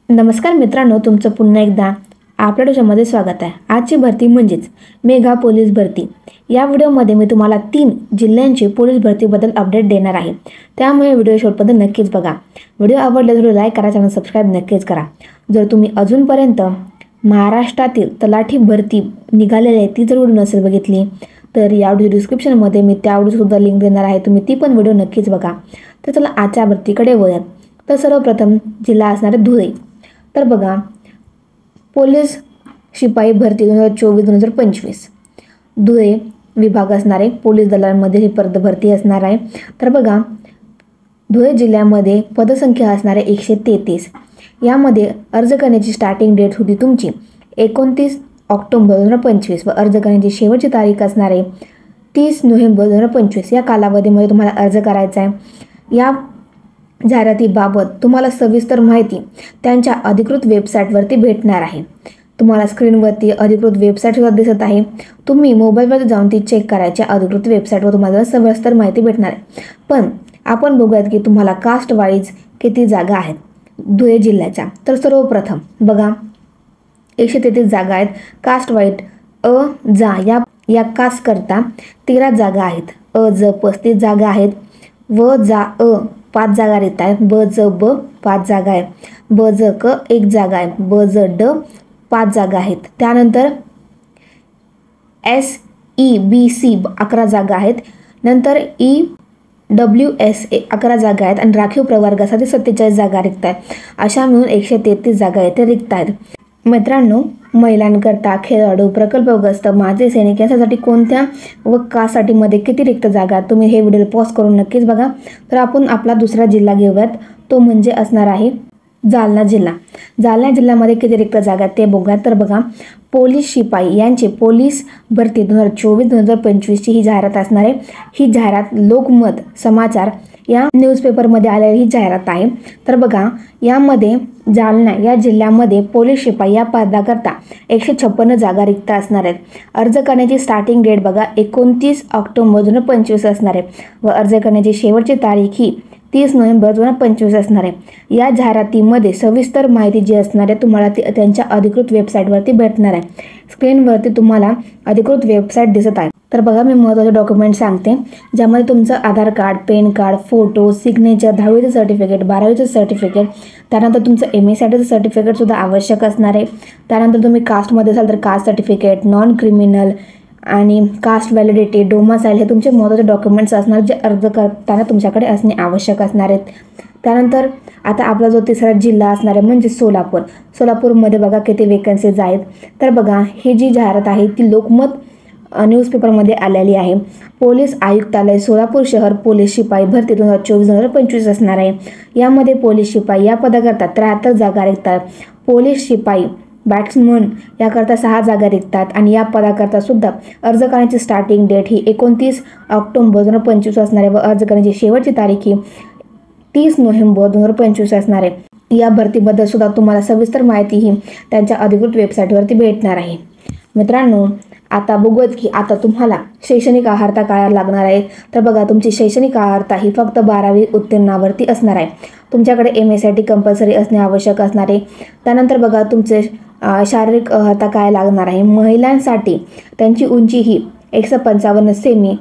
नमस्कार मित्रांनो, तुमचं पुन्हा एकदा आपल्या व्हिडिओमध्ये स्वागत आहे। आजची भरती म्हणजेच मेगा पोलीस भरती। या व्हिडिओमध्ये मी तुम्हाला 3 जिल्ह्यांची पोलीस भरतीबद्दल अपडेट देणार आहे, त्यामुळे व्हिडिओ शेवटपर्यंत नक्कीच बघा। व्हिडिओ आवडला तर लाईक करा, चॅनल सबस्क्राइब नक्कीच करा। जर तुम्ही अजूनपर्यंत महाराष्ट्रातील तलाठी भरती निघालेली आहे ती जर व्हिडिओ नसेल बघितली तर या व्हिडिओ डिस्क्रिप्शनमध्ये मी त्या व्हिडिओसुद्धा लिंक देणार आहे, तुम्ही ती पण व्हिडिओ नक्कीच बघा। तर चला आजच्या भरतीकडे वळूयात। तर सर्वप्रथम जिल्हा असणार आहे धुळे। तर बघा, पोलीस शिपाई भरती 2024-2025 धुळे विभाग असणार आहे। पोलीस दलांमध्ये ही पद भरती असणार आहे। तर बघा, धुळे जिल्ह्यामध्ये पदसंख्या असणार आहे 133। यामध्ये अर्ज करण्याची स्टार्टिंग डेट होती तुमची 29 ऑक्टोबर 2025 व अर्ज करण्याची शेवटची तारीख असणार आहे 30 नोव्हेंबर 2025। या कालावधीमध्ये तुम्हाला अर्ज करायचा आहे। या जाहिरातीबाबत तुम्हाला सविस्तर माहिती त्यांच्या अधिकृत वेबसाईटवरती भेटणार आहे। तुम्हाला स्क्रीनवरती अधिकृत वेबसाईट सुद्धा दिसत आहे, तुम्ही मोबाईलवर जाऊन ती चेक करायची। अधिकृत वेबसाईटवर तुम्हाला सविस्तर माहिती भेटणार आहे। पण आपण बघूयात की तुम्हाला कास्ट वाईज किती जागा आहेत धुळे जिल्ह्याच्या। तर सर्वप्रथम बघा, 133 जागा आहेत। कास्ट वाईज जा या कास्ट करता 13 जागा आहेत। ज 35 जागा आहेत। व जा 5 जागा रिक्त आहेत। ब ज ब 5 जागा आहेत। ब ज क 1 जागा आहे। ब ज ड 5 जागा आहेत। त्यानंतर SEBC 11 जागा आहेत। नंतर EWS 11 जागा आहेत आणि राखीव प्रवर्गासाठी 47 जागा रिक्त आहेत। अशा मिळून 133 जागा येथे रिक्त आहेत। मित्रांनो, महिलांकरता खेळाडू, प्रकल्पग्रस्त, माजी सैनिक यासाठी कोणत्या व कासाठी मध्ये किती रिक्त जागा, तुम्ही हे व्हिडिओ पॉज करून नक्कीच बघा। तर आपण आपला दुसरा जिल्हा घेऊयात, तो म्हणजे असणार आहे जालना जिल्हा। जालना जिल्ह्यामध्ये किती रिक्त जागा ते बघूयात। तर बघा, पोलीस शिपाई यांचे पोलीस भरती 2024-2025 ही जाहिरात असणार आहे। ही जाहिरात लोकमत समाचार या न्यूजपेपरमध्ये आलेली ही जाहिरात आहे। तर बघा, यामध्ये जालना या जिल्ह्यामध्ये पोलीस शिपाई या पदाकरता 156 जागा रिक्त असणार आहेत। अर्ज करण्याची स्टार्टिंग डेट बघा 29 ऑक्टोबर 2025 असणार आहे व अर्ज करण्याची शेवटची तारीख ही 30 नोव्हेंबर 2025 असणार आहे। या जाहिरातीमध्ये सविस्तर माहिती जी असणार आहे तुम्हाला ती त्यांच्या अधिकृत वेबसाईटवरती भेटणार आहे। स्क्रीनवरती तुम्हाला अधिकृत वेबसाईट दिसत आहे। तर बघा, मी महत्त्वाचे डॉक्युमेंट सांगते, ज्यामध्ये तुमचं Aadhaar card, PAN card, photo, signature, 10वीचं सर्टिफिकेट, 12वीचं सर्टिफिकेट, त्यानंतर तुमचं MSCITचं सर्टिफिकेटसुद्धा आवश्यक असणार आहे। त्यानंतर तुम्ही कास्टमध्ये असाल तर कास्ट सर्टिफिकेट, नॉन क्रिमिनल आणि कास्ट व्हॅलिडिटी, डोमासाईल हे तुमचे महत्त्वाचे डॉक्युमेंट्स असणार जे अर्ज करताना तुमच्याकडे असणे आवश्यक असणार आहेत। त्यानंतर आता आपला जो तिसरा जिल्हा असणार आहे म्हणजे सोलापूर। सोलापूरमध्ये बघा किती वेकन्सीज आहेत। तर बघा, ही जी जाहिरात आहे ती लोकमत न्यूजपेपरमध्ये आलेली आहे। पोलीस आयुक्तालय सोलापूर शहर पोलीस शिपाई भरती 2024-2025 असणार आहे। यामध्ये पोलीस शिपाई या पदाकरता 73 जागा रिक्त आहेत। पोलीस शिपाई बॅट्समन याकरता 6 जागा रिक्तात आणि या पदाकरता सुद्धा अर्ज करण्याची स्टार्टिंग डेट ही 29 ऑक्टोबर 2025 असणार आहे व अर्ज करण्याची शेवटची तारीख ही 30 नोव्हेंबर 2025 असणार आहे। या भरतीबद्दल सुद्धा तुम्हाला सविस्तर माहिती ही त्यांच्या अधिकृत वेबसाईटवरती भेटणार आहे। मित्रांनो, आता बघूयात की आता तुम्हाला शैक्षणिक अर्हता काय लागणार आहे। तर बघा, तुमची शैक्षणिक अर्हता ही फक्त 12वी उत्तीर्णावरती असणार आहे। तुमच्याकडे MSCIT कंपल्सरी असणे आवश्यक असणार आहे। त्यानंतर बघा, तुमचे शारीरिक अर्हता काय लागणार आहे। महिलांसाठी त्यांची उंची ही 155 सेमी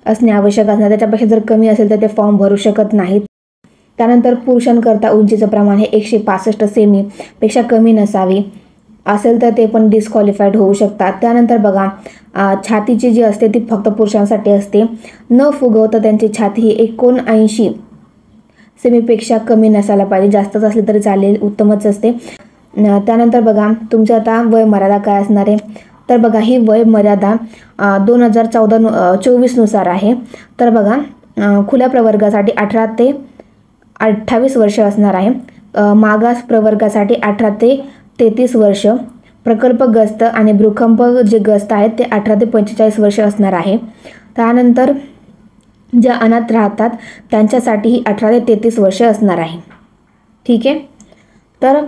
असणे आवश्यक असणार, त्याच्यापेक्षा जर कमी असेल तर ते फॉर्म भरू शकत नाहीत। त्यानंतर पुरुषांकरता उंचीचं प्रमाण हे 165 सेमी पेक्षा कमी नसावी, असेल तर ते पण डिस्क्वालिफाईड होऊ शकतात। त्यानंतर बघा, छातीची जी असते ती फक्त पुरुषांसाठी असते। न फुगवता त्यांची छाती ही 79 सेमीपेक्षा कमी नसायला पाहिजे, जास्तच असली तरी चालेल, उत्तमच असते। त्यानंतर बघा, तुमचं आता वय मर्यादा काय असणार आहे। तर बघा, ही वय मर्यादा 2024 नुसार आहे। तर बघा, खुल्या प्रवर्गासाठी 18 ते 28 वर्ष असणार आहे। मागास प्रवर्गासाठी 18 ते 33 वर्ष, प्रकल्पग्रस्त आणि भूकंप जे ग्रस्त आहेत ते 18 ते 45 वर्ष असणार आहे। त्यानंतर ज्या अनाथ राहतात त्यांच्यासाठी ही 18 ते 33 वर्ष असणार आहे। ठीक आहे, तर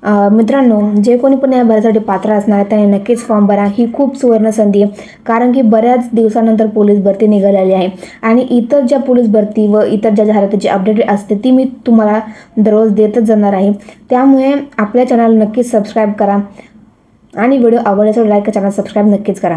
मित्रांनो, जे कोणी पण या भरतीसाठी पात्र असणार आहे त्याने नक्कीच फॉर्म भरा. ही खूप सुवर्ण संधी आहे, कारण की बऱ्याच दिवसानंतर पोलीस भरती निघालेली आहे आणि इतर ज्या पोलीस भरती व इतर ज्या जाहिरातीची अपडेट असते ती मी तुम्हाला दररोज देतच जाणार आहे. त्यामुळे आपल्या चॅनल नक्कीच सबस्क्राईब करा आणि व्हिडिओ आवडल्यास लाईक, चॅनल सबस्क्राईब नक्कीच करा.